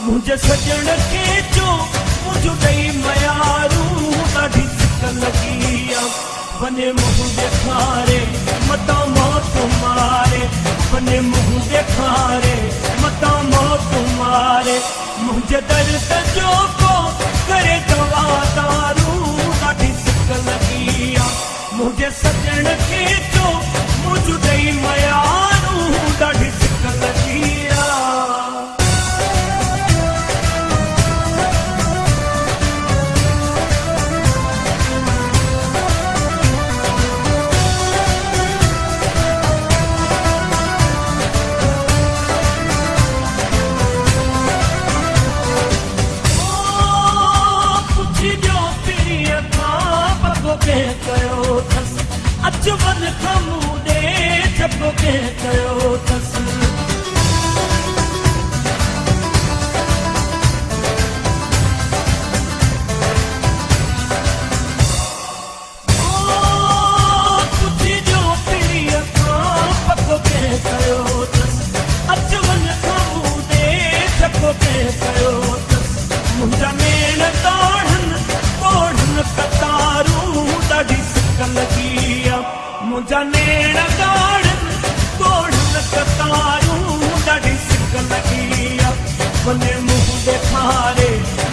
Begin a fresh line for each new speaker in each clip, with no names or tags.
मुझे सजण के जो मुझ गई मयारू ॾाढी सिक लगी बने मुंह ॾेखारे मता मौत मारे बने मुंह ॾेखारे मता मौत मारे मुझे दर्द जो को करे दवा दारू ॾाढी सिक लगी मुझे सजण के जो मुझ गई मयारू ॾाढी सिक लगी अचवन खमूदे जब के कयो तस तुझी जो प्रिय का पको के कयो तस अचवन खमूदे जब के कयो तस मुंजा मेण तोड़न कतारू ॾाढी सिक लगी मुझा नेण तोड़न कतारू ॾाढी सिक लगी वने मुंह ॾेखारे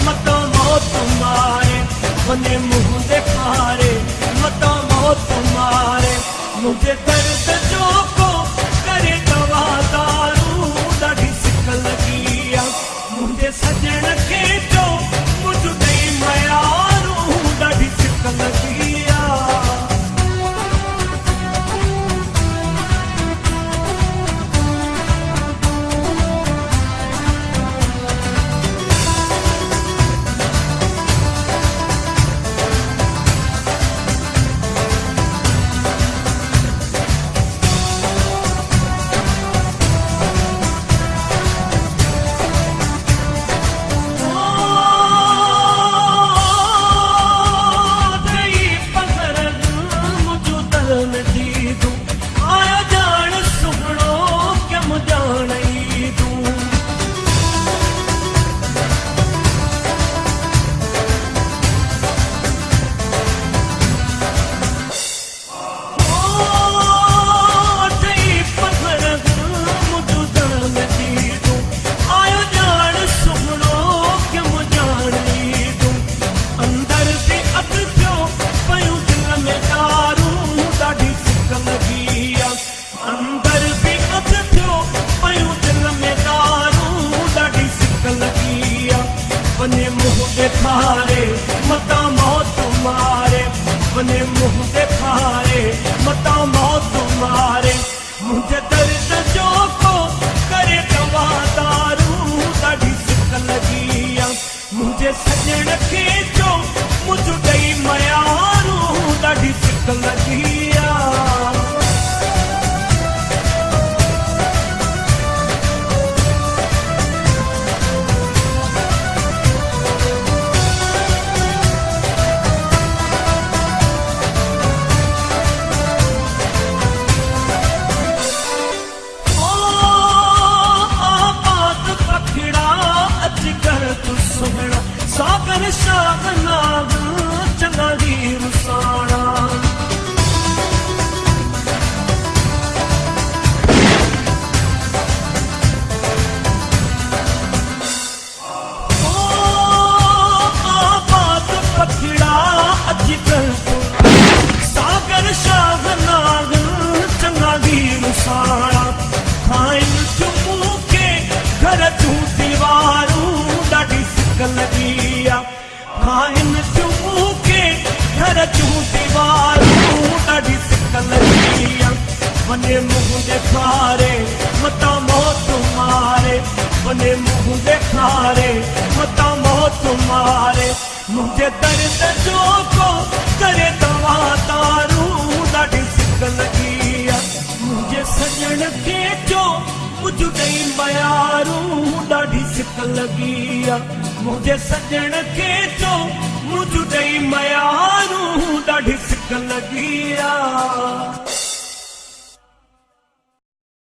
मता मौत मारे वने मुंह ॾेखारे मता मौत मारे मुझे दर्द जो को करे दवा दारू ॾाढी सिक लगी मुझे सजण के जो मुझ गई मयारू ॾाढी सिक लगी वने मुंह ॾेखारे मता मौत मारे वने मुंह ॾेखारे मता मौत मारे मुझे दर्द जो को करे दवा दारू ॾाढी सिक लगी मुझे सजण के जो मुझ गई मयारू ॾाढी सिक लगी सागर शाग नाग चंगा वीर साणा आबाद पखड़ा अजकल सागर शाग नाग चंगा वीर साणा खाइन चुमू के घर तू दीवारू ॾाढी सिक लगी खाइन चुमू के घर तू दीवारू ॾाढी सिक लगी वने मुंह ॾेखारे मता मौत मारे वने मुंह ॾेखारे मता मौत मारे मुझे दर्द जो को करे दवा दारू ॾाढी सिक लगी मुझे सजण के जो मुझ गई मयारू ॾाढी सिक लगी मुझे सजण के जो मुझ गई मयारू ॾाढी सिक लगी